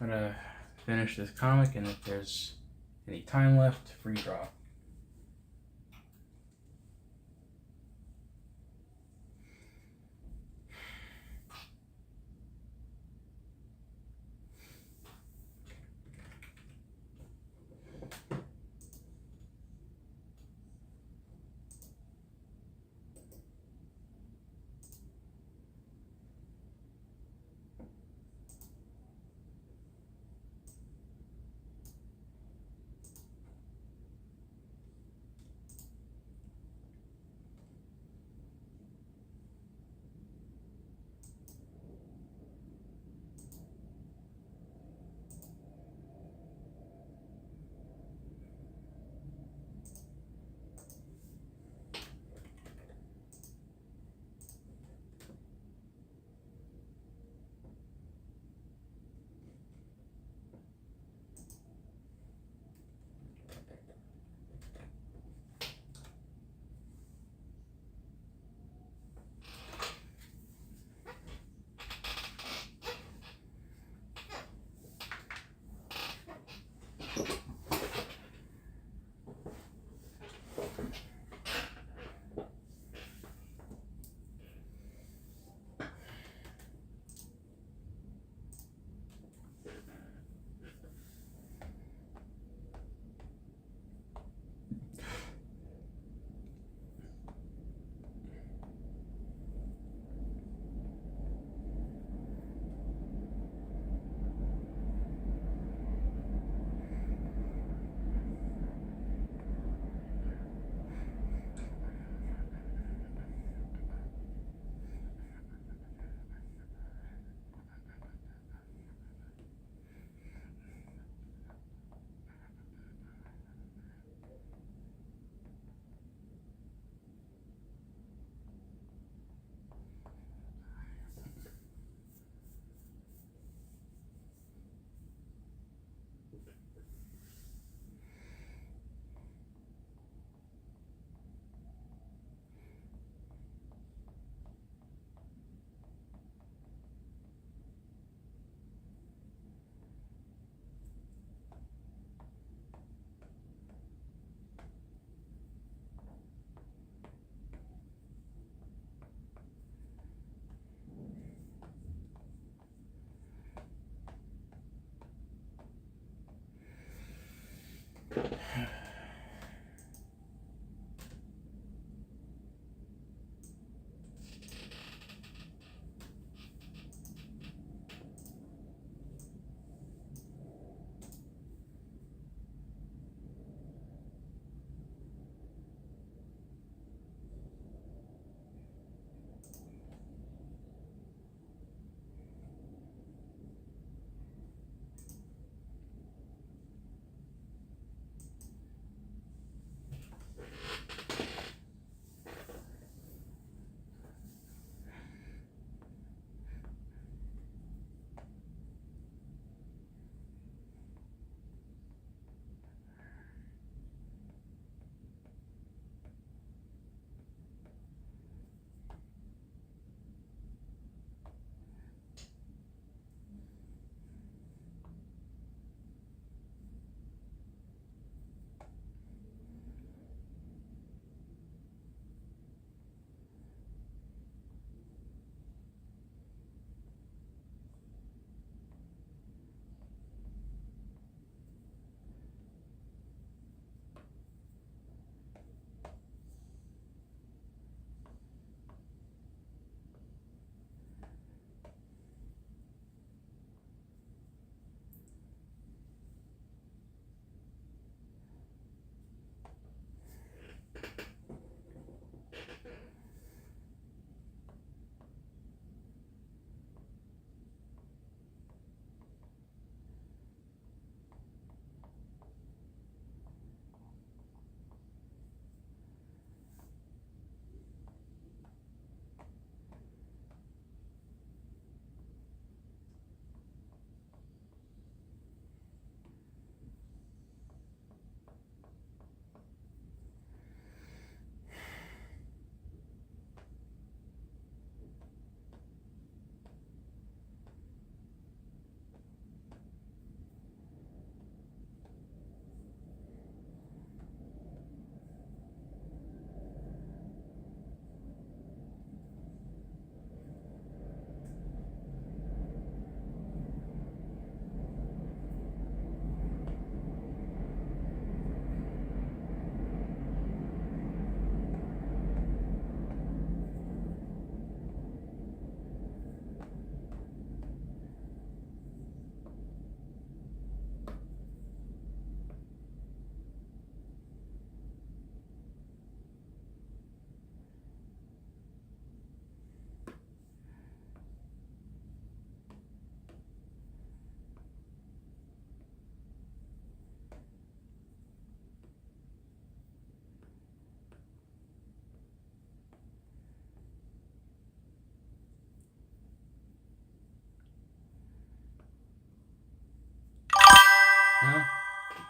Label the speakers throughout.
Speaker 1: I'm gonna finish this comic, and if there's any time left, free draw.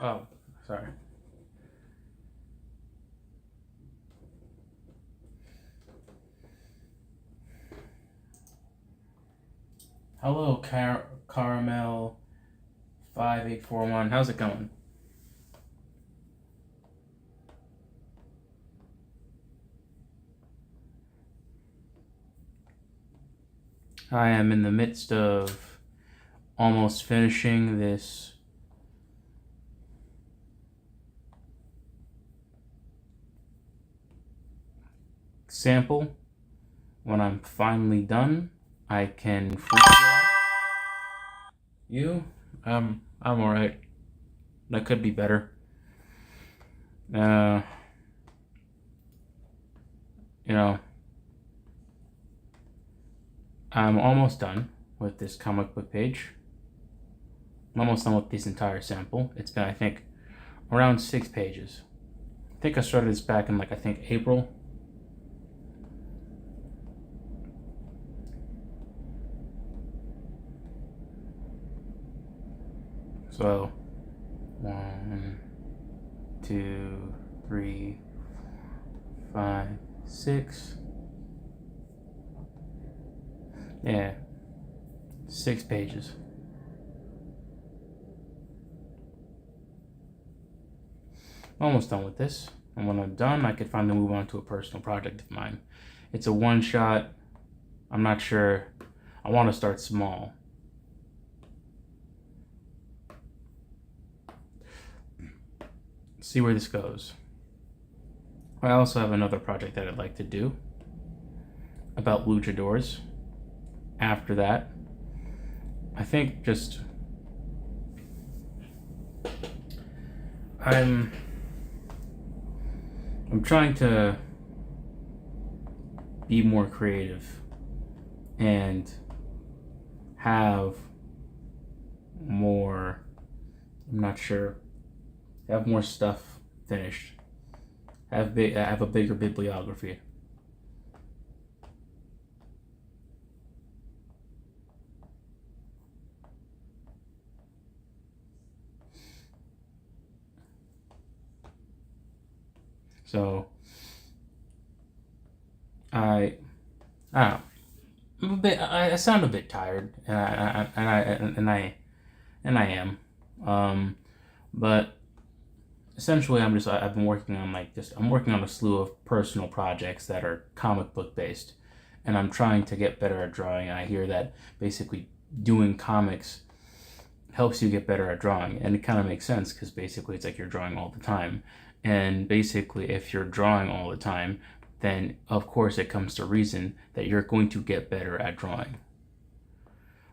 Speaker 1: Oh, sorry. Hello, Caramel 5841. How's it going? I am in the midst of almost finishing this sample. When I'm finally done, I can freedraw you. I'm alright. That could be better. Uh, you know, I'm almost done with this comic book page. I'm almost done with this entire sample. It's been, I think, around 6 pages. I think I started this back in, like, I think April. So, 1, 2, 3, 5, 6. Yeah, 6 pages. Almost done with this. And when I'm done, I could finally move on to a personal project of mine. It's a one-shot. I'm not sure. I want to start small. See where this goes. I also have another project that I'd like to do about luchadors. After that, I think just I'm trying to be more creative and have more, I'm not sure, have more stuff finished. Have a bigger bibliography. So I don't know. I sound a bit tired, and I am. But essentially, I've been working on I'm working on a slew of personal projects that are comic book based, and I'm trying to get better at drawing. And I hear that basically doing comics helps you get better at drawing, and it kind of makes sense because basically it's like you're drawing all the time, and basically if you're drawing all the time, then of course it comes to reason that you're going to get better at drawing.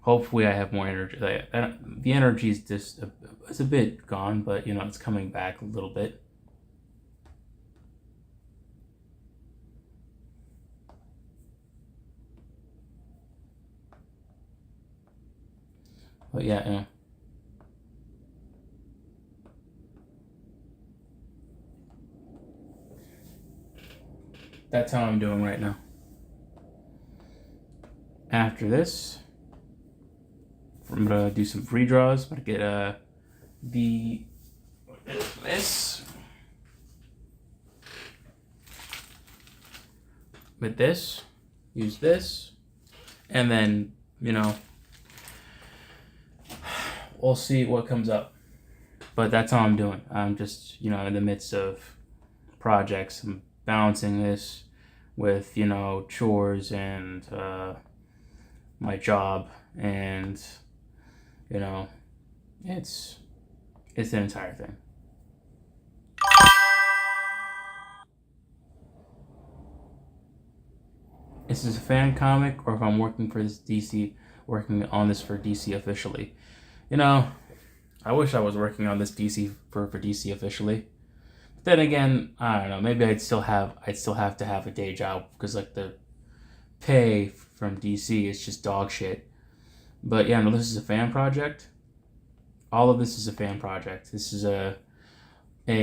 Speaker 1: Hopefully I have more energy. The energy is just it's a bit gone, but it's coming back a little bit. But yeah. That's how I'm doing right now. After this, I'm gonna do some free draws. I'm gonna get this with this, use this, and then we'll see what comes up. But that's how I'm doing. I'm just in the midst of projects. I'm balancing this with chores and my job, and it's an entire thing. Is this a fan comic, or if I'm working for working on this for DC officially? I wish I was working on this for DC officially. But then again, I don't know. Maybe I'd still have to have a day job because the pay from DC is just dog shit. But yeah, no, this is a fan project. All of this is a fan project. This is a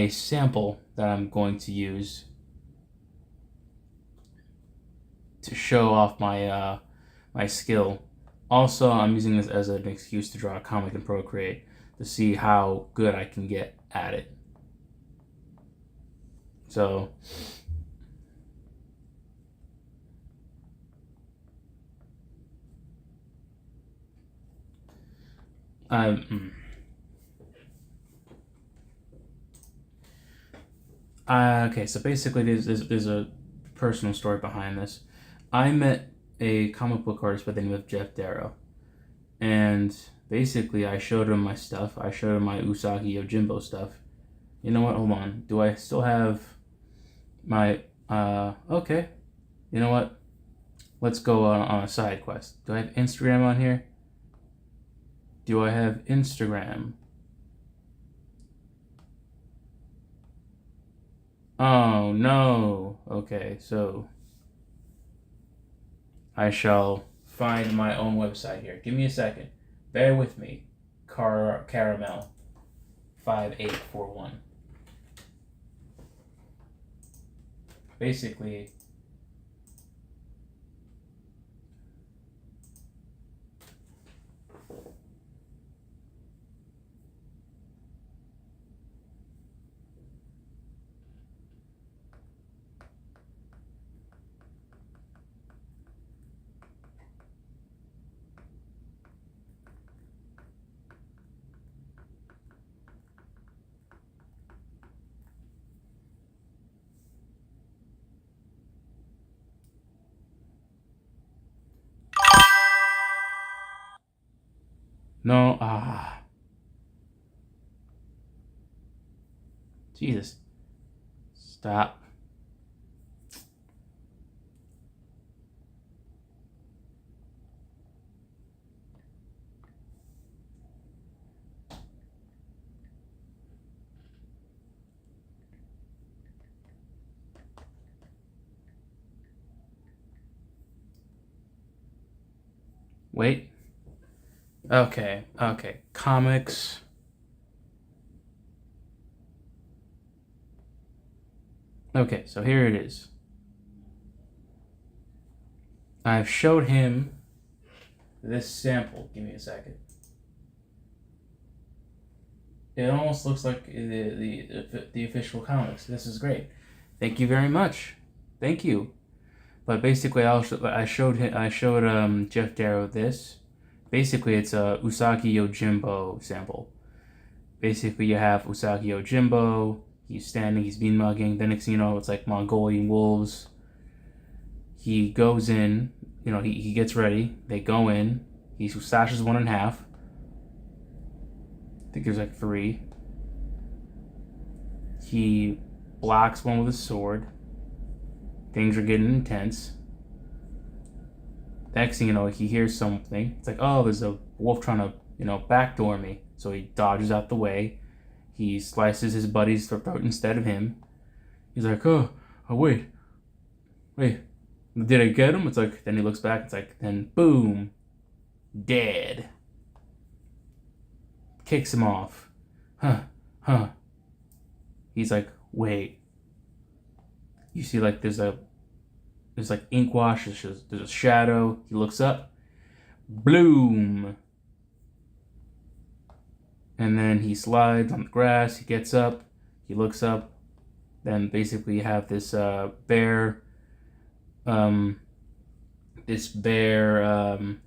Speaker 1: sample that I'm going to use to show off my my skill. Also, I'm using this as an excuse to draw a comic in Procreate to see how good I can get. at it. So um okay, so basically there's a personal story behind this. I met a comic book artist by the name of Jeff Darrow, and basically I showed him my stuff. I showed him my Usagi Yojimbo stuff. You know what? Hold on. Do I still have my okay. You know what? Let's go on a side quest. Do I have Instagram on here? Do I have Instagram? Oh no. Okay, so I shall find my own website here. Give me a second. Bear with me. Caramel 5841. Basically, no, Jesus. Stop. Wait. Okay, okay. Comics. Okay, so here it is. I've showed him this sample. Give me a second. It almost looks like the official comics. This is great. Thank you very much. Thank you. But basically, I showed Jeff Darrow this. Basically, it's a Usagi Yojimbo sample. Basically, you have Usagi Yojimbo. He's standing. He's bean mugging. The next thing you know, it's like Mongolian wolves. He goes in. You know, he gets ready. They go in. He slashes one in half. I think there's like 3. He blocks one with a sword. Things are getting intense. Next thing you know, he hears something. It's like, oh, there's a wolf trying to, backdoor me. So he dodges out the way. He slices his buddy's throat instead of him. He's like, oh wait. Did I get him? It's like, then he looks back. It's like, then boom, dead. Kicks him off. Huh. He's like, wait. You see, like, there's like ink wash. There's a shadow. He looks up. Bloom. And then he slides on the grass. He gets up. He looks up. Then basically you have this bear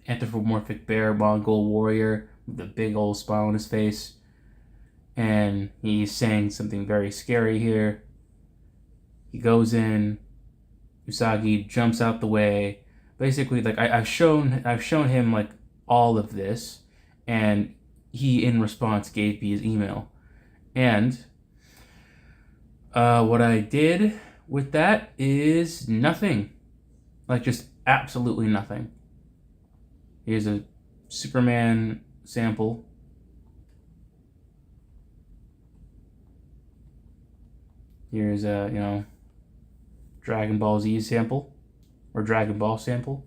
Speaker 1: anthropomorphic bear Mongol warrior with a big old smile on his face. And he's saying something very scary here. He goes in. Usagi jumps out the way. Basically, like I've shown him like all of this, and he in response gave me his email. And what I did with that is nothing. Like, just absolutely nothing. Here's a Superman sample. Here's a, Dragon Ball Z sample. Or Dragon Ball sample.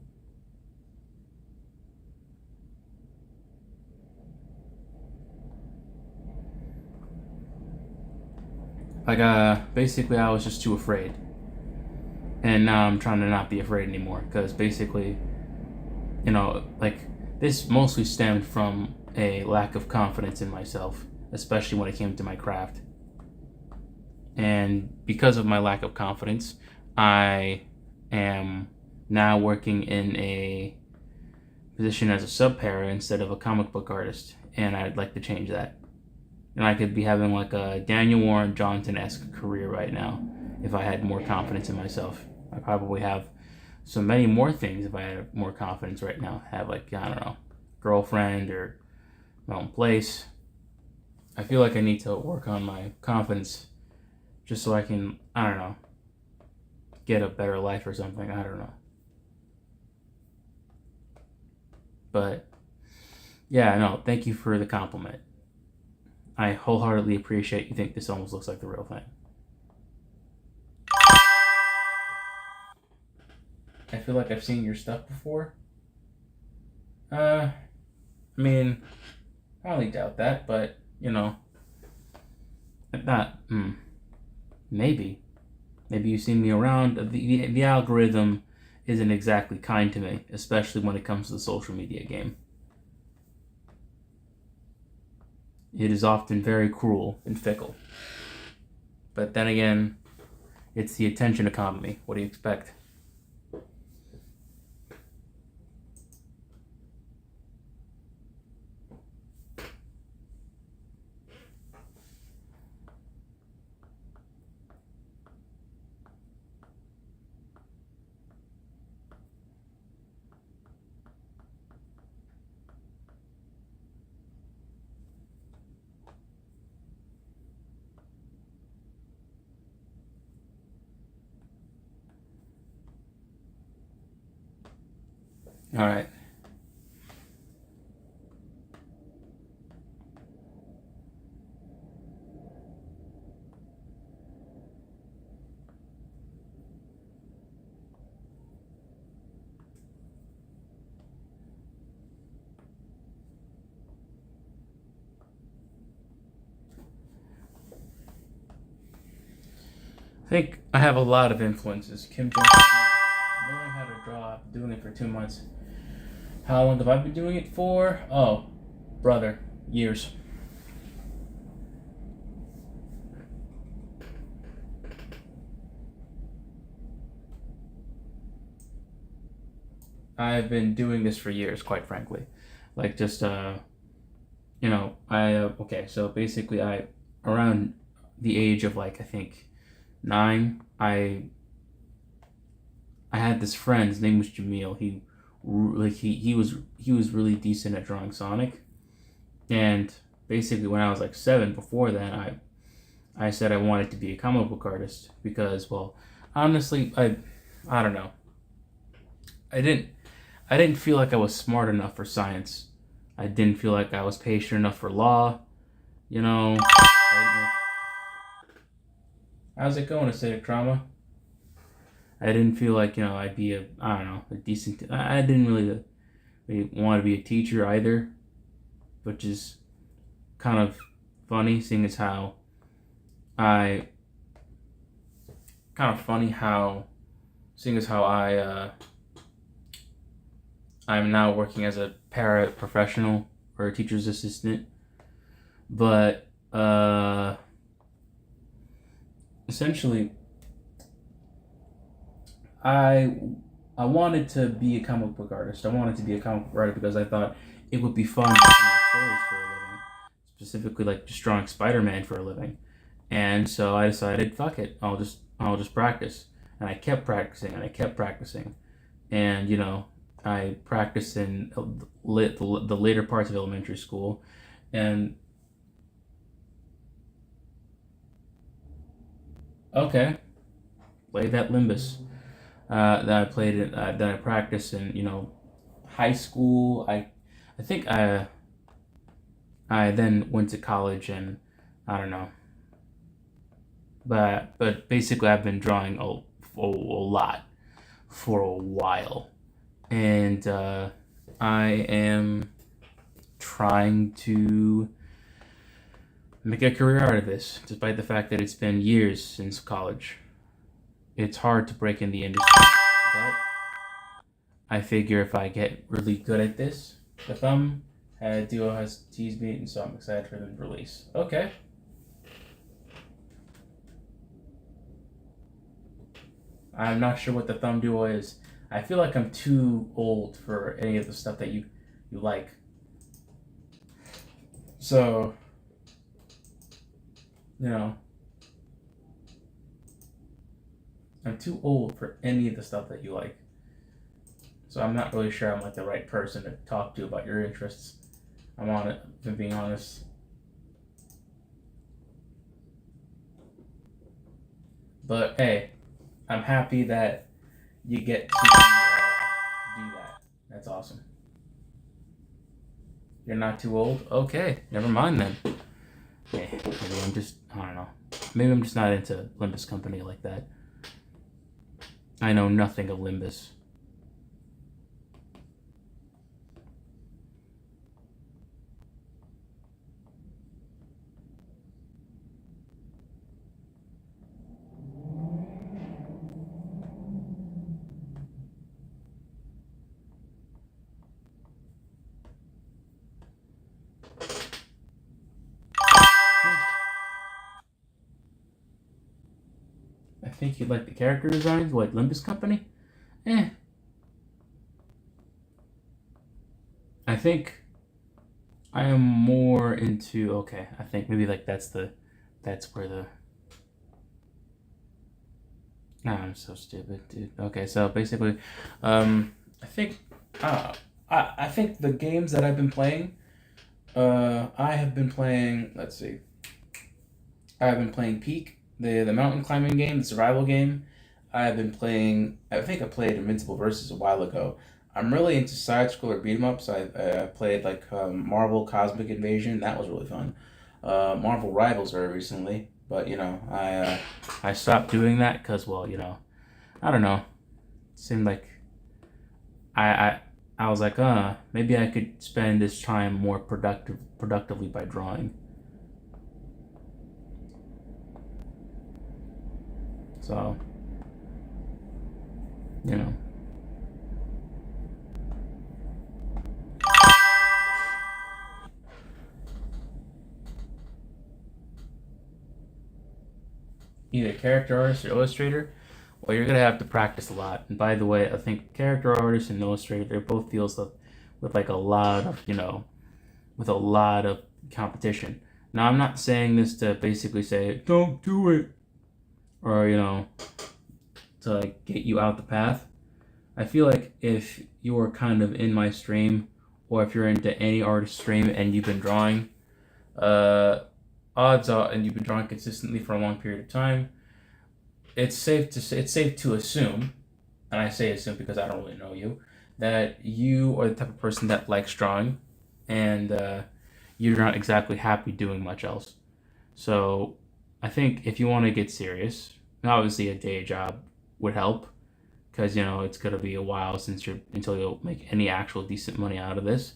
Speaker 1: Like, basically I was just too afraid. And now I'm trying to not be afraid anymore. Because basically, like, this mostly stemmed from a lack of confidence in myself. especially when it came to my craft. And because of my lack of confidence, I am now working in a position as a sub para instead of a comic book artist, and I'd like to change that. And I could be having like a Daniel Warren Johnson-esque career right now if I had more confidence in myself. I probably have so many more things if I had more confidence right now. Have like, I don't know, girlfriend or my own place. I feel like I need to work on my confidence just so I can, I don't know, get a better life or something. I don't know. But yeah, no, thank you for the compliment. I wholeheartedly appreciate you think this almost looks like the real thing. I feel like I've seen your stuff before. I mean, I only doubt that, but you know, not. Maybe you've seen me around. The algorithm isn't exactly kind to me, especially when it comes to the social media game. It is often very cruel and fickle. But then again, it's the attention economy. What do you expect? All right. I think I have a lot of influences. Kim Jong-un, knowing how to draw, doing it for 2 months. How long have I been doing it for? Oh, brother, years. I've been doing this for years, quite frankly. Like just okay, so basically around the age of like I think 9, I had this friend. His name was Jamil. He was really decent at drawing Sonic, and basically when I was like 7, before that, I said I wanted to be a comic book artist because, well, honestly, I don't know. I didn't feel like I was smart enough for science. I didn't feel like I was patient enough for law. You know, how's it going, acidic trauma? I didn't feel like, I'd be I don't know, a decent. I didn't really want to be a teacher either, which is kind of funny, seeing as how I kind of funny how seeing as how I'm now working as a paraprofessional or a teacher's assistant, but essentially I I wanted to be a comic book artist. I wanted to be a comic book artist because I thought it would be fun making stories for a living, specifically like just drawing Spider-Man for a living. And so I decided, fuck it, I'll just practice. And I kept practicing and I kept practicing. And I practiced in the later parts of elementary school, and okay, play that Limbus. That I played it. That I practiced in high school. I think I then went to college, and I don't know, but basically I've been drawing a lot for a while, and I am trying to make a career out of this, despite the fact that it's been years since college. It's hard to break in the industry, but I figure if I get really good at this, if I'm Duo has teased me, and so I'm excited for the release. Okay. I'm not sure what the thumb duo is. I feel like I'm too old for any of the stuff that you like. So, you know, I'm too old for any of the stuff that you like. So I'm not really sure I'm like the right person to talk to about your interests. I'm on it, if I'm being honest. But hey, I'm happy that you get to do that. That's awesome. You're not too old? Okay, never mind then. Hey, maybe I'm just, I don't know. Maybe I'm just not into Limbus Company like that. I know nothing of Limbus. I think you'd like the character designs. What, Limbus Company? Eh. I think I am more into, okay, I think maybe like that's where the, nah, I'm so stupid, dude. Okay, so basically, I think, I think the games that I've been playing, I have been playing, let's see, I have been playing Peak, the mountain climbing game, the survival game. I have been playing, I think I played Invincible Versus a while ago. I'm really into side scroller beat 'em ups. I played like Marvel Cosmic Invasion. That was really fun. Marvel Rivals very recently, but I stopped doing that because, well, I don't know. It seemed like I I I was like, maybe I could spend this time more productively by drawing. So, you know, either character artist or illustrator. Well, you're gonna have to practice a lot. And by the way, I think character artist and illustrator, they both deals with like a lot of with a lot of competition. Now, I'm not saying this to basically say don't do it, or to like get you out the path. I feel like if you're kind of in my stream, or if you're into any artist stream and you've been drawing, uh, odds are, and you've been drawing consistently for a long period of time, it's safe to assume, and I say assume because I don't really know you, that you are the type of person that likes drawing, and you're not exactly happy doing much else. So I think if you want to get serious, obviously a day job would help because it's gonna be a while until you'll make any actual decent money out of this.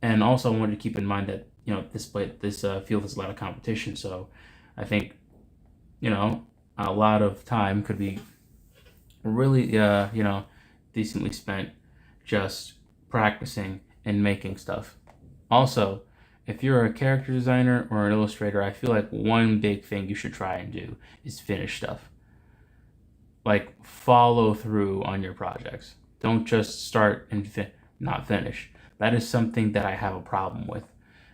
Speaker 1: And also, I wanted to keep in mind that this field has a lot of competition. So I think a lot of time could be really decently spent just practicing and making stuff. Also, if you're a character designer or an illustrator, I feel like one big thing you should try and do is finish stuff. Like follow through on your projects. Don't just start and not finish. That is something that I have a problem with,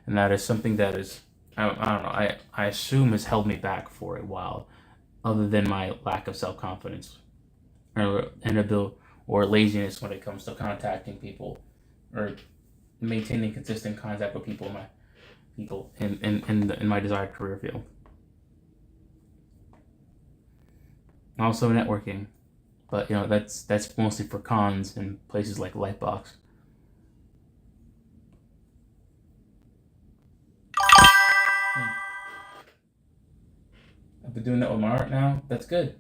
Speaker 1: and that is something that is I don't know. I assume has held me back for a while, other than my lack of self confidence or inability or laziness when it comes to contacting people or maintaining consistent contact with people in my desired career field. Also networking, but that's mostly for cons and places like Lightbox. Hmm. I've been doing that with my art now. That's good.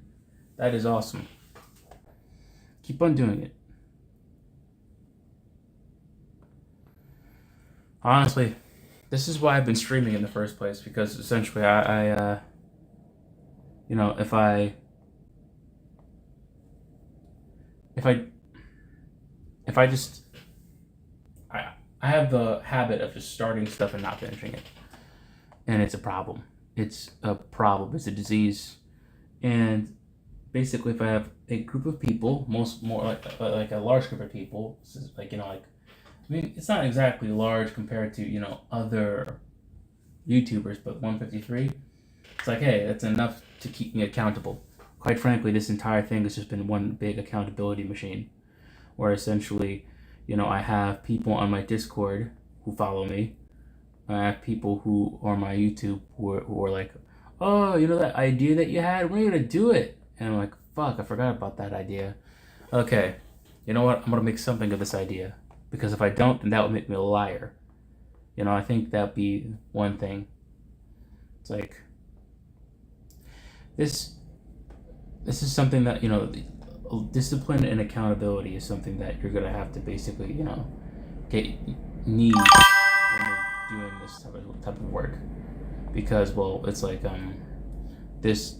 Speaker 1: That is awesome. Keep on doing it. Honestly, this is why I've been streaming in the first place because essentially I if I if I just I have the habit of just starting stuff and not finishing it, and it's a problem. It's a problem. It's a disease, and basically, if I have a group of people, more like a large group of people, like like I mean, it's not exactly large compared to other YouTubers, but 153. It's like, hey, that's enough to keep me accountable. Quite frankly, this entire thing has just been one big accountability machine, where essentially, I have people on my Discord who follow me. I have people who are on my YouTube who are like, oh, that idea that you had, when are you gonna do it? And I'm like, fuck, I forgot about that idea. Okay, you know what? I'm gonna make something of this idea, because if I don't, then that would make me a liar. I think that'd be one thing. It's like this. This is something that discipline and accountability is something that you're gonna have to basically get need when you're doing this type of work, because it's like this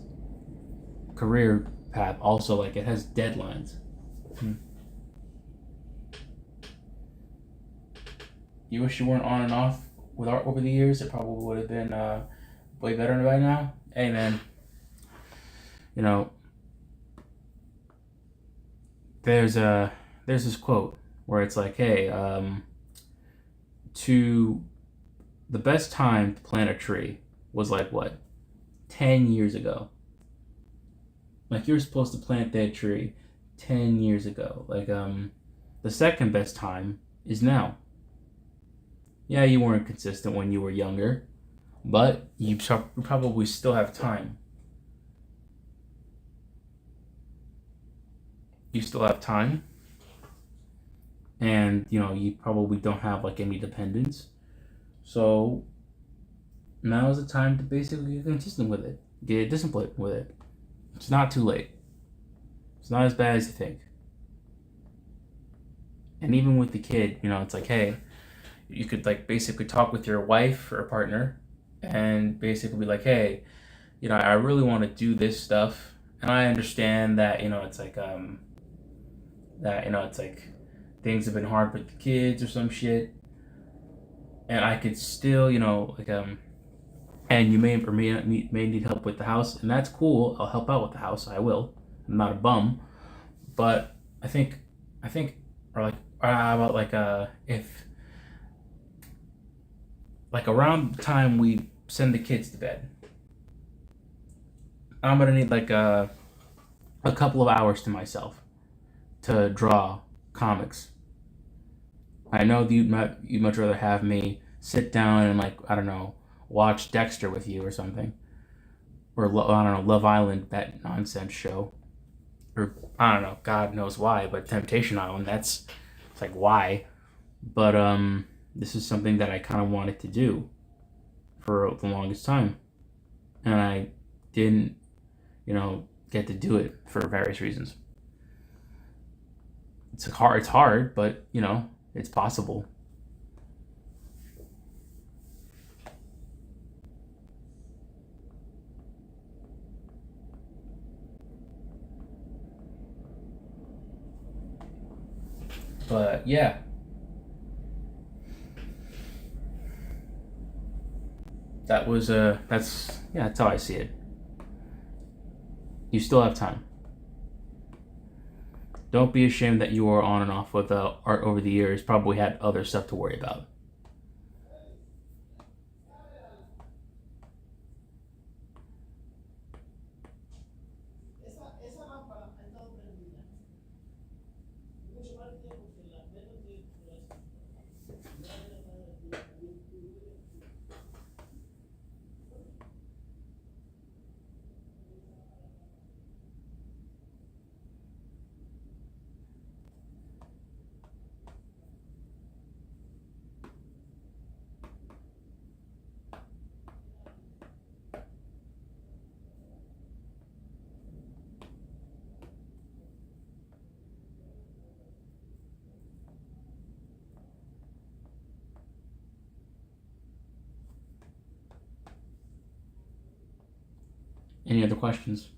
Speaker 1: career path also, like, it has deadlines. You wish you weren't on and off with art over the years? It probably would have been way better by now. Hey man, you know there's this quote where it's like, hey, to the best time to plant a tree was like what, 10 years ago. Like, you're supposed to plant that tree 10 years ago. Like, the second best time is now. Yeah, you weren't consistent when you were younger, but you probably still have time. You still have time, and you probably don't have like any dependents. So now is the time to basically get consistent with it, get disciplined with it. It's not too late. It's not as bad as you think. And even with the kid, it's like, hey, you could like basically talk with your wife or partner and basically be like, hey, I really want to do this stuff, and I understand that it's like it's like things have been hard with the kids or some shit, and I could still like and you may or may need help with the house, and that's cool. I'll help out with the house. I will. I'm not a bum, but I think, or like about like if like around the time we send the kids to bed, I'm gonna need like a couple of hours to myself to draw comics. I know that you'd much rather have me sit down and, like, I don't know, watch Dexter with you or something, or I don't know, Love Island, that nonsense show, or I don't know, God knows why, but Temptation Island, it's like, why? But this is something that I kind of wanted to do for the longest time, and I didn't get to do it for various reasons. It's hard, but it's possible. But yeah, that's how I see it. You still have time. Don't be ashamed that you were on and off with art over the years. Probably had other stuff to worry about. Any other questions?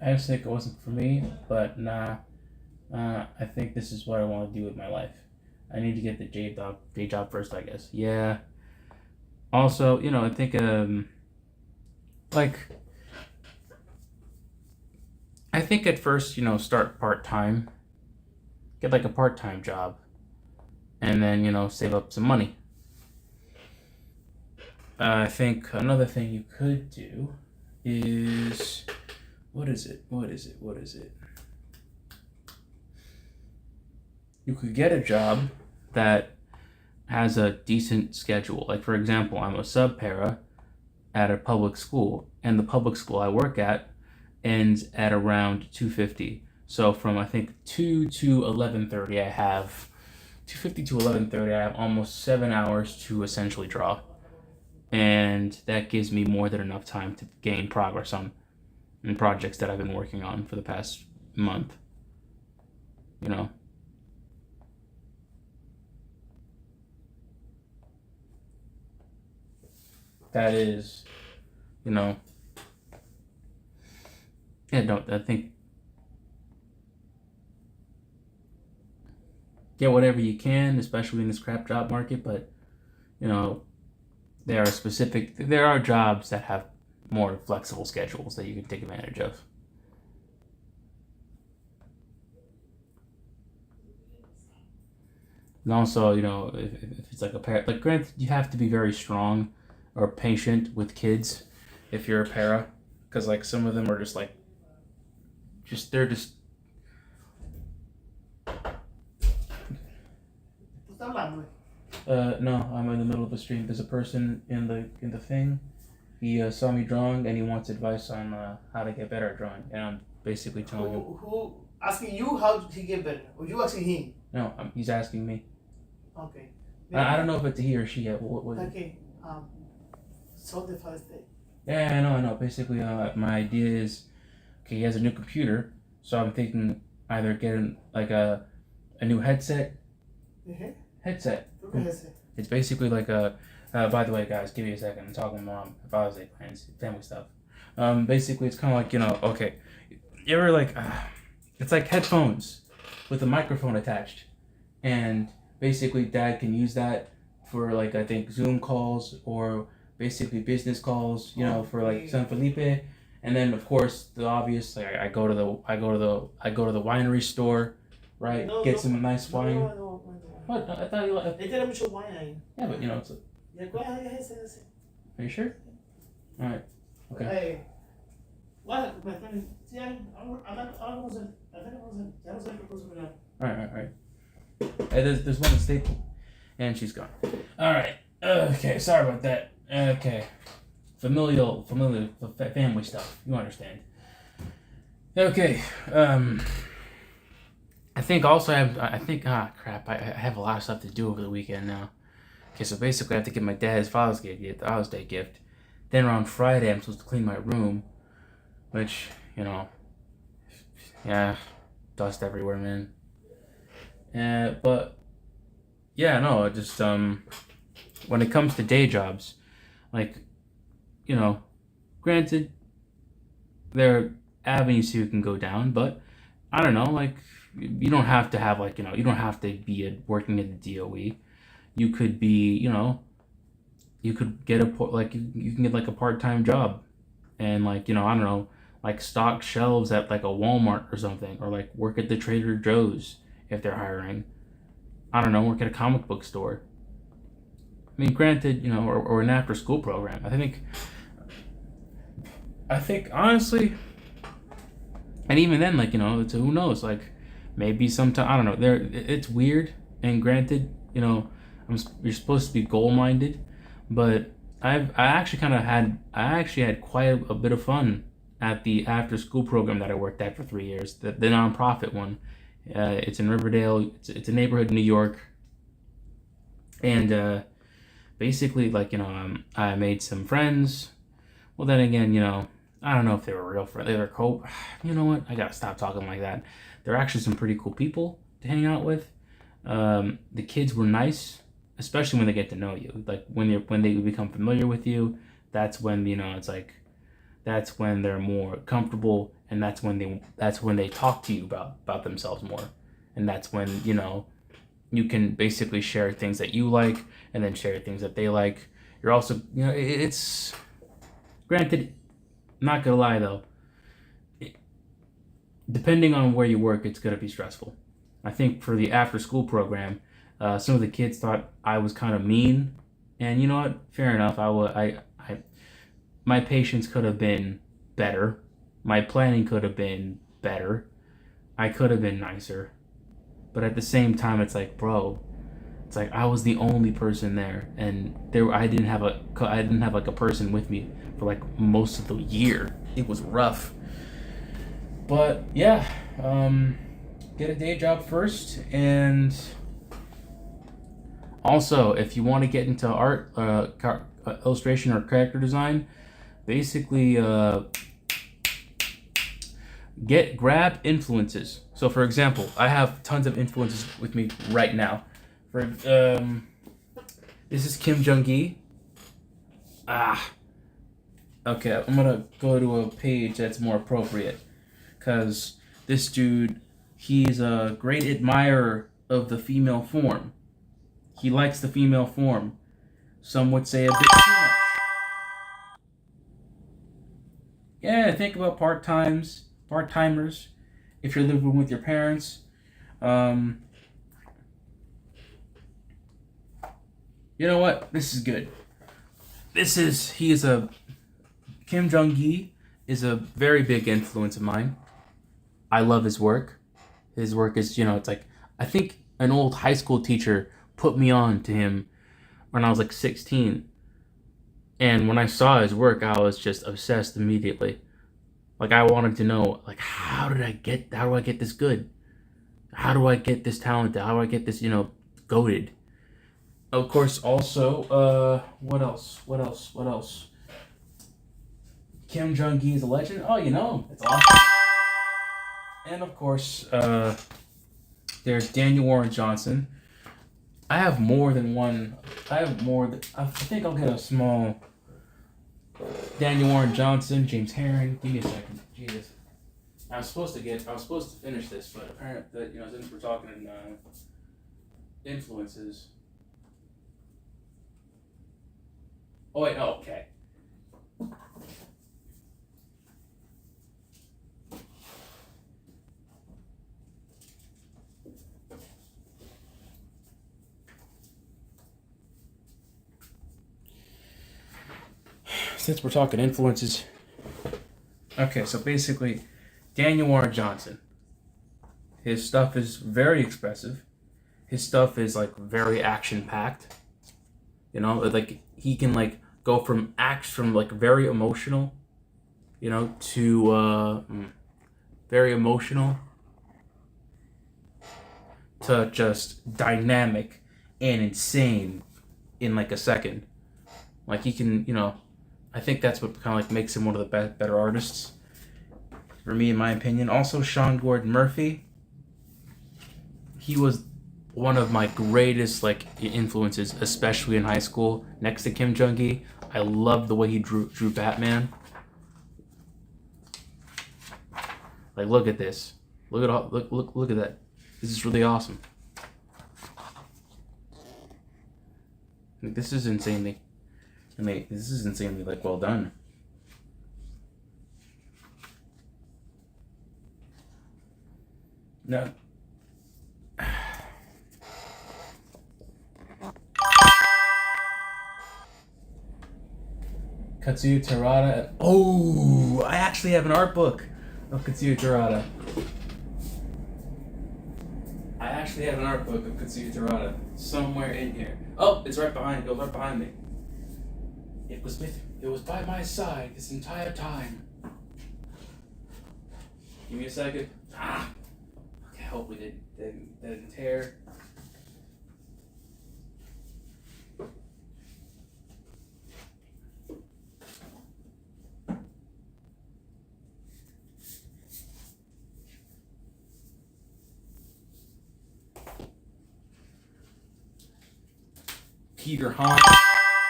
Speaker 1: I just think it wasn't for me, but nah. I think this is what I want to do with my life. I need to get the day job first, I guess. Yeah. Also, I think like I think at first, start part time, get like a part time job, and then save up some money. I think another thing you could do is what is it? What is it? What is it? You could get a job that has a decent schedule. Like for example, I'm a sub para at a public school, and the public school I work at ends at around 2:50. So from I think 2 to 11:30, I have 2:50 to 11:30. I have almost 7 hours to essentially draw, and that gives me more than enough time to gain progress on in projects that I've been working on for the past month. You know, that is, you know, yeah. Don't I think get whatever you can, especially in this crap job market. But you know, there are jobs that have more flexible schedules that you can take advantage of. And also, if it's like a parent, like granted, you have to be very strong or patient with kids if you're a para, because like some of them are just like, they're just. No, I'm in the middle of a stream. There's a person in the thing. He saw me drawing and he wants advice on how to get better at drawing, and I'm basically telling him.
Speaker 2: Who asking you how he get better? Or you asking him?
Speaker 1: No, he's asking me.
Speaker 2: Okay.
Speaker 1: I don't know if it's a he or she yet. What
Speaker 2: Okay. So the first day.
Speaker 1: Yeah, I know. Basically, my idea is, okay, he has a new computer, so I'm thinking either getting like a new headset.
Speaker 2: Uh-huh.
Speaker 1: Headset.
Speaker 2: Headset.
Speaker 1: It's basically like a. By the way, guys, give me a second. I'm talking to mom. Father's Day plans, family stuff. Basically, it's kind of like okay, you ever like, it's like headphones with a microphone attached, and basically, Dad can use that for like I think Zoom calls or basically business calls. For like San Felipe, and then of course the obvious like I go to the winery store, right?
Speaker 2: No,
Speaker 1: Get
Speaker 2: no,
Speaker 1: some nice wine.
Speaker 2: no.
Speaker 1: What? I thought you like.
Speaker 2: They tell me wine ahí.
Speaker 1: Yeah, but it's.
Speaker 2: Yeah, go ahead, ese.
Speaker 1: Are you sure? All right. Okay.
Speaker 2: Hey, what? My friend, see, I'm not, I wasn't, ya no sé qué cosa mirar.
Speaker 1: All right. Hey, there's one in Staple, and she's gone. All right. Okay. Sorry about that. Okay. Familial, family stuff. You understand? Okay. I think also I think crap. I have a lot of stuff to do over the weekend now. Okay, so basically I have to get my dad's Father's Day gift. Then on Friday I'm supposed to clean my room, which yeah, dust everywhere, man. But yeah, no, just when it comes to day jobs, like granted, there are avenues you can go down, but I don't know, like you don't have to have like you don't have to be working at the DOE. You could be you could get like you can get like a part-time job, and like I don't know, like stock shelves at like a Walmart or something, or like work at the Trader Joe's if they're hiring. I don't know, work at a comic book store. I mean, granted, or an after-school program. I think honestly, and even then, like it's, who knows? Like maybe sometime I don't know. It's weird, and granted, you're supposed to be goal-minded, but I actually had quite a bit of fun at the after-school program that I worked at for 3 years, the nonprofit one. It's in Riverdale. It's a neighborhood in New York, and basically, like I made some friends. Well, then again, I don't know if they were real friends. They were cool. You know what? I gotta stop talking like that. They're actually some pretty cool people to hang out with. The kids were nice, especially when they get to know you. Like when they become familiar with you, that's when it's like that's when they're more comfortable, and that's when they talk to you about themselves more, and that's when you can basically share things that you like, and then share things that they like. You're also, it's granted, not gonna lie though, depending on where you work, it's gonna be stressful. I think for the after school program, some of the kids thought I was kind of mean, and you know what? Fair enough. My patience could have been better. My planning could have been better. I could have been nicer. But at the same time, it's like, bro, it's like I was the only person there, and I didn't have like a person with me for like most of the year. It was rough. But yeah, get a day job first, and also if you want to get into art, illustration or character design, basically grab influences. So for example, I have tons of influences with me right now. For this is Kim Jong-gi. Okay, I'm gonna go to a page that's more appropriate, because this dude, he's a great admirer of the female form. He likes the female form. Some would say a bit too much. Yeah, think about part-timers, if you're living with your parents. You know what? This is good. Kim Jong-gi is a very big influence of mine. I love his work. His work is, it's like, I think an old high school teacher put me on to him when I was like 16. And when I saw his work, I was just obsessed immediately. Like, I wanted to know, like, how do I get this good? How do I get this talented? How do I get this, goated? Of course, also, what else? Kim Jong-gi is a legend. Oh, it's awesome. And of course, there's Daniel Warren Johnson. I have more than one. I think I'll get a small Daniel Warren Johnson, James Herring. Give me a second. Jesus. I was supposed to finish this, but apparently, since we're talking influences. Oh wait, okay. Since we're talking influences. Okay, so basically, Daniel Warren Johnson. His stuff is very expressive. His stuff is like very action packed. Like he can like go from like very emotional, to very emotional to just dynamic and insane in like a second. Like he can, I think that's what kind of like makes him one of the better artists for me, in my opinion. Also, Sean Gordon Murphy. He was one of my greatest like influences, especially in high school. Next to Kim Jong-gi, I loved the way he drew Batman. Like, look at this. Look at that. This is really awesome. Like, this is insanely like well done. Now, Katsuya Terada. Oh, I actually have an art book of Katsuya Terada. Somewhere in here. Oh, it's right behind. It goes right behind me. It was by my side this entire time. Give me a second. Okay, hopefully they didn't tear. Peter Hahn.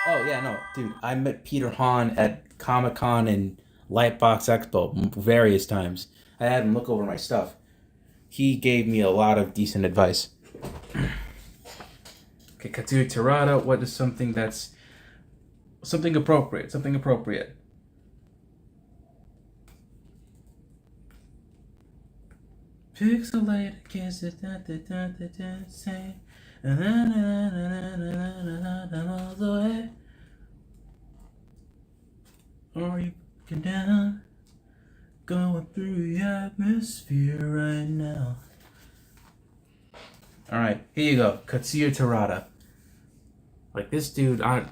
Speaker 1: Oh yeah, no, dude. I met Peter Hahn at Comic-Con in Lightbox Expo various times. I had him look over my stuff. He gave me a lot of decent advice. Okay, Katsuri Terada, what is something that's something appropriate? Something appropriate. Pixelated kisses, same. Are you looking down? Going through the atmosphere right now. Alright, here you go. Katsuya Terada. Like this dude, I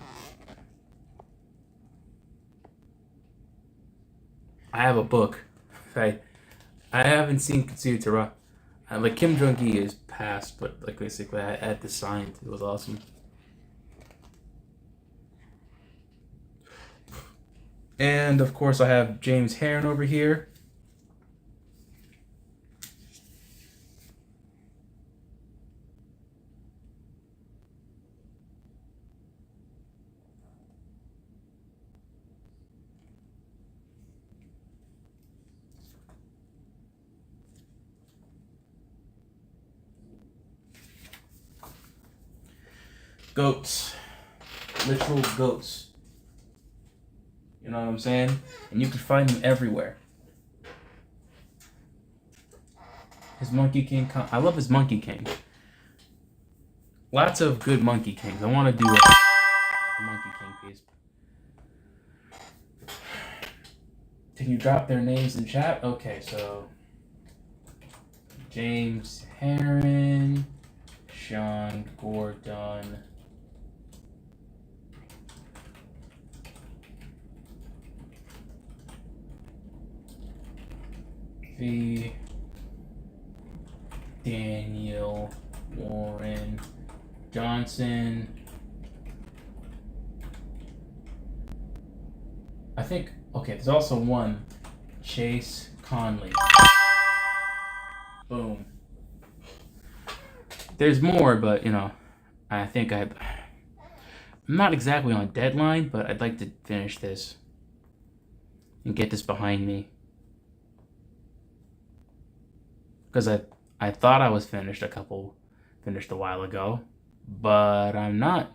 Speaker 1: have a book. Okay. I haven't seen Katsuya Terada. Like Kim Jong-gi is passed, but like basically I had this signed. It was awesome. And of course I have James Heron over here. Goats. Literal goats. You know what I'm saying? And you can find them everywhere. His Monkey King. I love his Monkey King. Lots of good Monkey Kings. I want to do a Monkey King piece. Can you drop their names in chat? Okay, so James Heron, Sean Gordon, V. Daniel Warren Johnson. I think, okay, there's also one, Chase Conley. Boom. There's more, but, you know, I think I'm not exactly on deadline, but I'd like to finish this and get this behind me. Because I thought I was finished a while ago, but I'm not.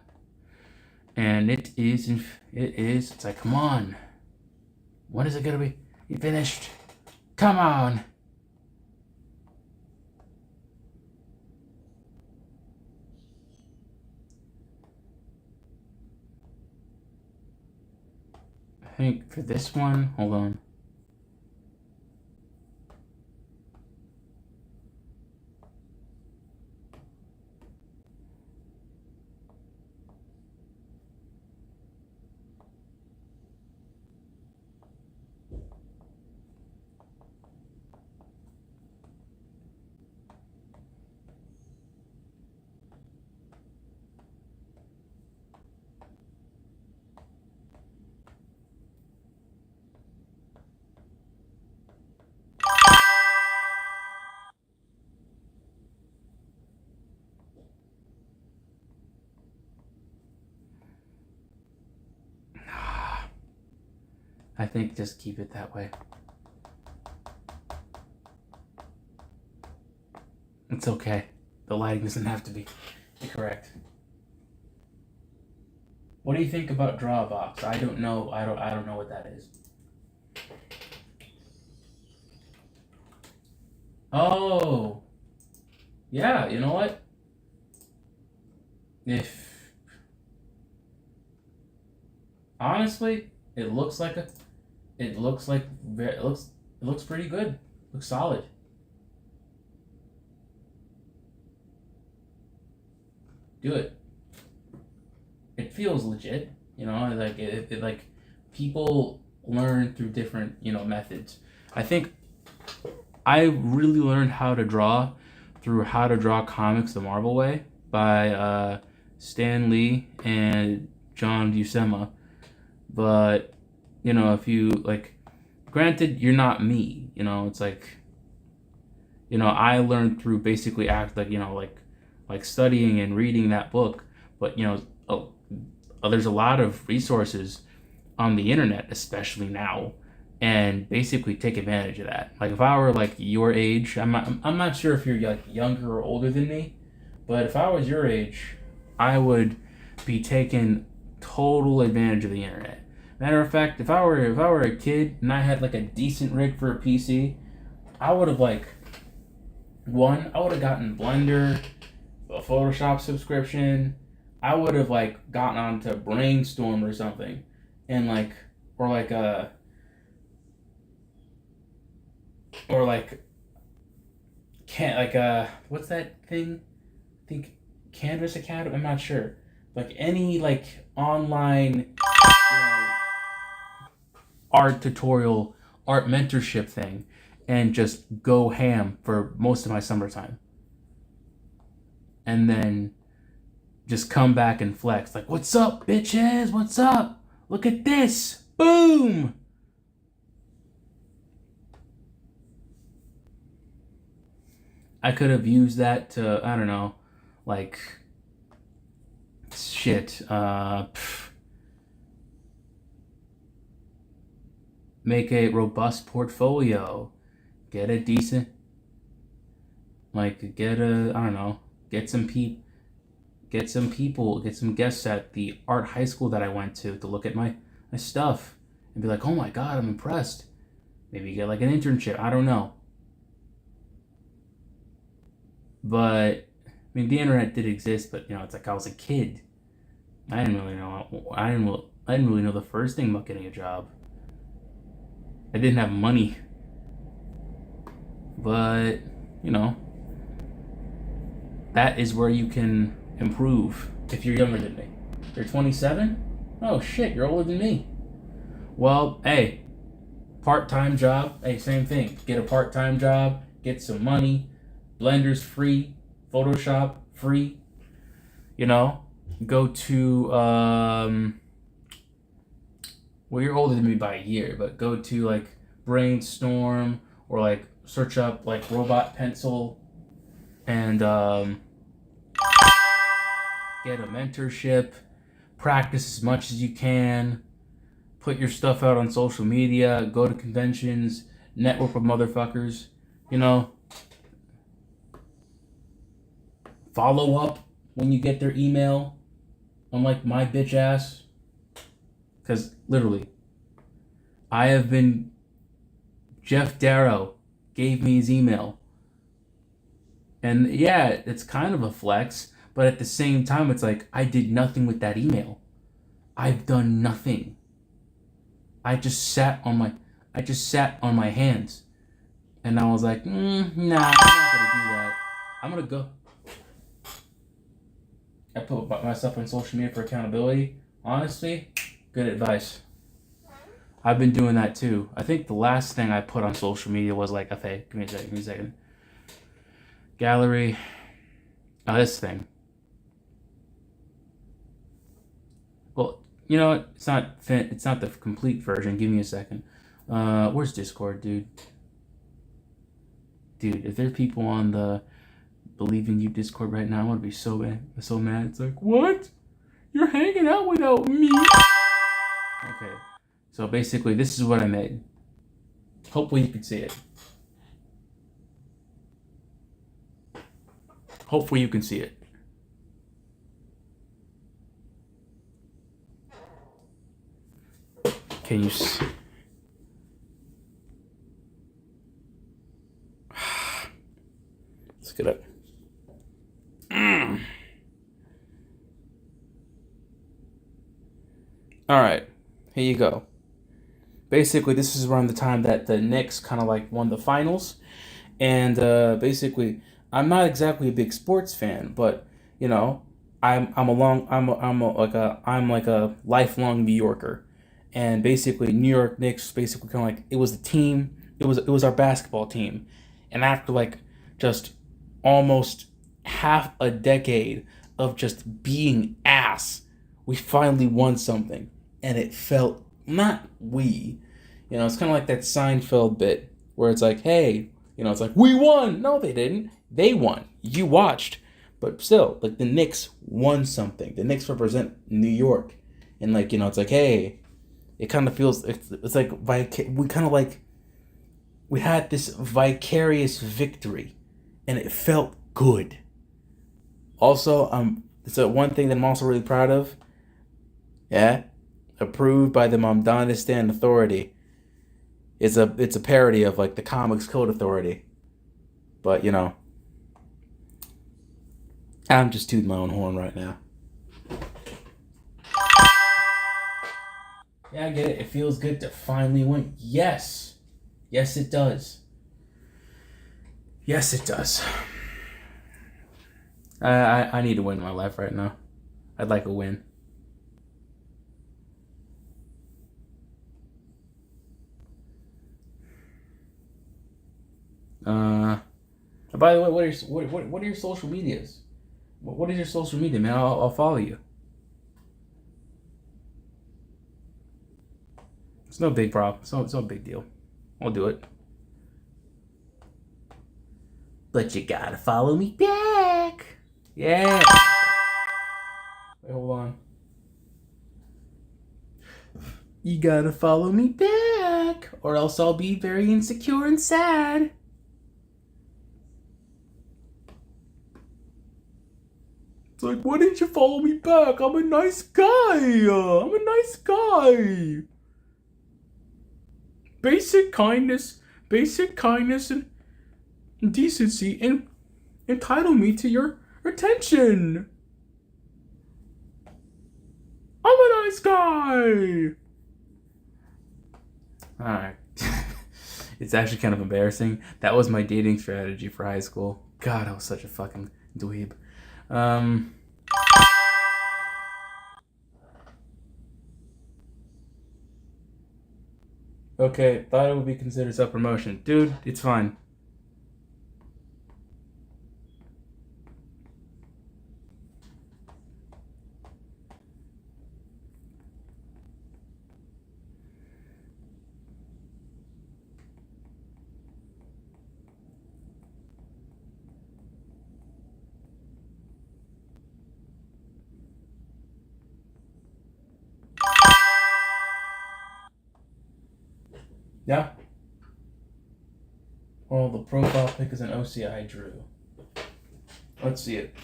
Speaker 1: And it's like, come on. When is it gonna be finished? Come on. I think for this one, hold on. I think just keep it that way. It's okay. The lighting doesn't have to be correct. What do you think about Drawbox? I don't know. I don't know what that is. Oh. Yeah, you know what? If honestly, it looks pretty good. Looks solid. Do it. It feels legit, you know, like it like people learn through different, you know, methods. I think I really learned how to draw through How to Draw Comics the Marvel Way by Stan Lee and John Buscema. But, you know, if you like, granted, you're not me, you know, it's like, you know, I learned through basically like studying and reading that book. But, you know, there's a lot of resources on the internet, especially now. and basically take advantage of that. Like if I were like your age, I'm not sure if you're like younger or older than me, but if I was your age, I would be taking total advantage of the internet. Matter of fact, if I were a kid and I had like a decent rig for a PC, I would have like I would have gotten Blender, a Photoshop subscription. I would have like gotten onto Brainstorm or something, and like or like or like can't like what's that thing? I think Canvas Academy. I'm not sure. Like any like online art tutorial, art mentorship thing, and just go ham for most of my summertime, and then just come back and flex. Like, what's up, bitches? What's up? Look at this. Boom. I could have used that to, I don't know, like, shit, make a robust portfolio, get a decent, like, I don't know, get some people, get some guests at the art high school that I went to look at my stuff and be like, oh my God, I'm impressed. Maybe get like an internship. I don't know. But I mean, the internet did exist, but it's like I was a kid. I didn't really know. I didn't really know the first thing about getting a job. I didn't have money, but that is where you can improve if you're younger than me. You're 27? Oh shit, you're older than me. Well, hey, part-time job. Hey, same thing. Get a part-time job. Get some money. Blender's free. Photoshop free. Go to well, you're older than me by a year, but go to like Brainstorm or like search up like robot pencil and get a mentorship. Practice as much as you can. Put your stuff out on social media. Go to conventions. Network with motherfuckers. Follow up when you get their email. Unlike my bitch ass. Because literally, Jeff Darrow gave me his email. And yeah, it's kind of a flex, but at the same time, it's like, I did nothing with that email. I've done nothing. I just sat on my hands. And I was like, nah, I'm not gonna do that. I'm gonna go. I put myself on social media for accountability. Honestly, good advice. I've been doing that too. I think the last thing I put on social media was like, okay, give me a second. Gallery. This thing. Well, it's not the complete version. Give me a second. Where's Discord, dude? Dude, if there's people on the Believe in You Discord right now, I'm gonna be so mad. It's like, what? You're hanging out without me? Okay. So basically, this is what I made. Hopefully you can see it. Hopefully you can see it. Can you see? Let's get up. All right, here you go. Basically, this is around the time that the Knicks kind of like won the finals, and basically, I'm not exactly a big sports fan, but I'm like a lifelong New Yorker, and basically, New York Knicks basically kind of like it was the team, it was our basketball team, and after like just almost half a decade of just being ass, we finally won something. And it felt, not we, it's kind of like that Seinfeld bit where it's like, hey, it's like, we won. No, they didn't. They won. You watched. But still, like the Knicks won something. The Knicks represent New York. And like, it's like, hey, It kind of feels it's like we kind of like we had this vicarious victory, and it felt good. Also, so one thing that I'm also really proud of, yeah, approved by the Mamdanistan Authority. It's a parody of like the Comics Code Authority, but I'm just tooting my own horn right now. Yeah, I get it. It feels good to finally win. Yes, yes, it does. Yes, it does. I need to win my life right now. I'd like a win. Uh, by the way, what are your social medias? What is your social media, man? I'll follow you. It's no big problem. It's no big deal. I'll do it. But you gotta follow me back. Yeah. Wait, hold on. You gotta follow me back, or else I'll be very insecure and sad. It's like, why didn't you follow me back? I'm a nice guy. I'm a nice guy. Basic kindness and decency and entitle me to your attention. I'm a nice guy. Alright. It's actually kind of embarrassing. That was my dating strategy for high school. God, I was such a fucking dweeb. Okay, thought it would be considered self-promotion. Dude, it's fine. Yeah? Well, the profile pic is an OCI I drew. Let's see it.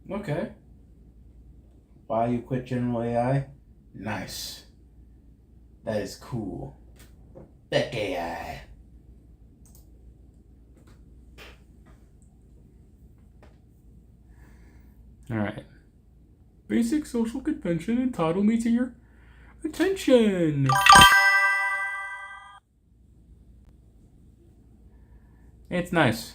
Speaker 1: Okay. Why you quit general AI? Nice. That is cool. Beck AI. Alright. Basic social convention entitle me to your attention. It's nice.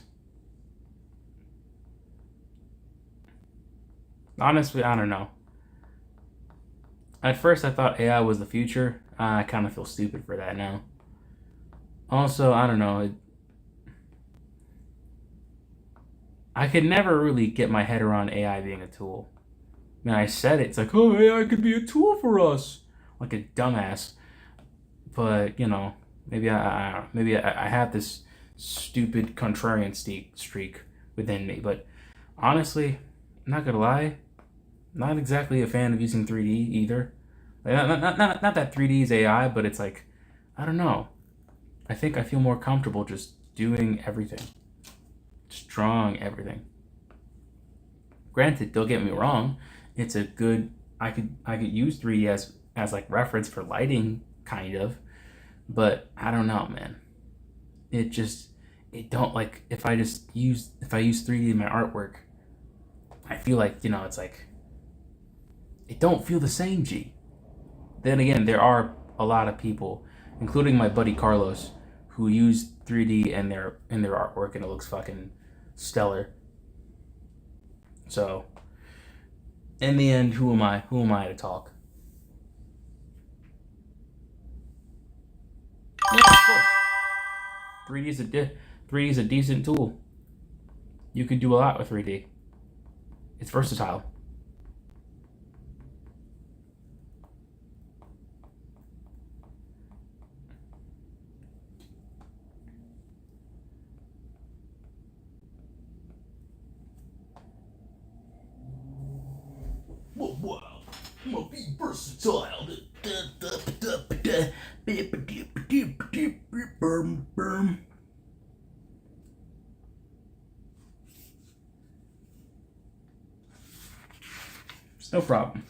Speaker 1: Honestly, I don't know. At first, I thought AI was the future. I kind of feel stupid for that now. Also, I don't know. I could never really get my head around AI being a tool. I mean, I said it. It's like, oh, AI could be a tool for us, like a dumbass. But maybe I have this stupid contrarian streak within me. But honestly, I'm not gonna lie, not exactly a fan of using 3D either. Like, not that 3D is AI, but it's like, I don't know. I think I feel more comfortable just doing everything, just drawing everything. Granted, don't get me wrong, it's a good. I could use 3D as like reference for lighting, kind of, but I don't know, man. It just it don't like if I use 3D in my artwork, I feel like it's like it don't feel the same. G. Then again, there are a lot of people, including my buddy Carlos, who use 3D in their artwork and it looks fucking stellar. So in the end, who am I? Who am I to talk? Yeah, of course. 3D is a 3D is a decent tool. You can do a lot with 3D. It's versatile. be versatile. It's no problem.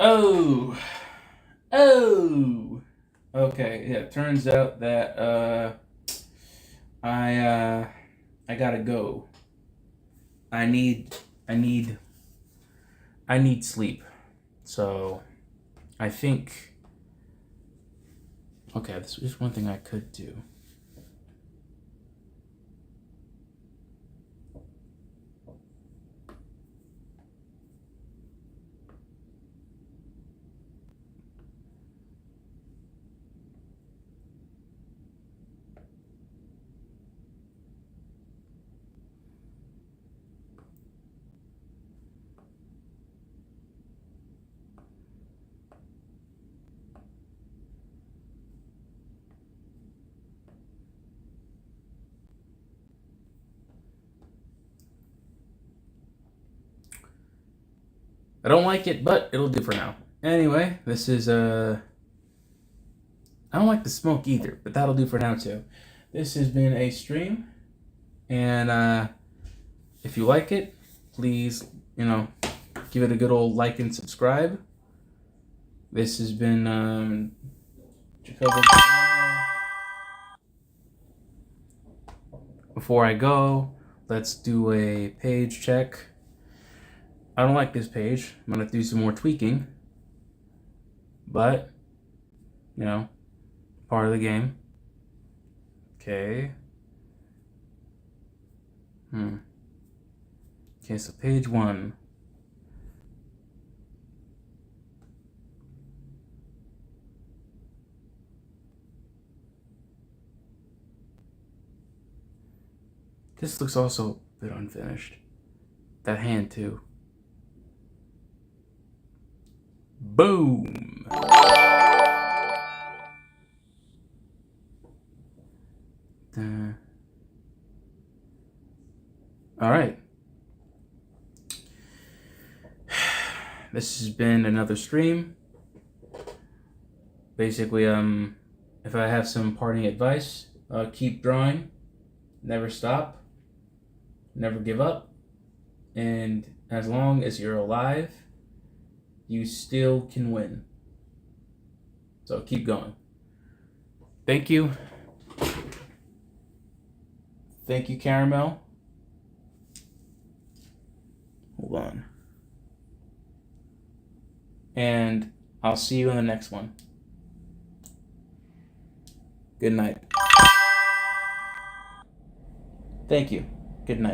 Speaker 1: Oh. Oh. Okay, yeah, turns out that I gotta go. I need sleep. So I think okay, this is one thing I could do. I don't like it, but it'll do for now. Anyway, this is I don't like the smoke either, but that'll do for now too. This has been a stream, and if you like it, please, give it a good old like and subscribe. This has been Jacobo. Before I go, let's do a page check. I don't like this page. I'm gonna do some more tweaking, but part of the game. Okay. Okay, so page 1. This looks also a bit unfinished. That hand too. Boom! All right. This has been another stream. Basically, if I have some parting advice, keep drawing, never stop, never give up, and as long as you're alive, you still can win. So keep going. Thank you. Thank you, Caramel. Hold on. And I'll see you in the next one. Good night. Thank you. Good night.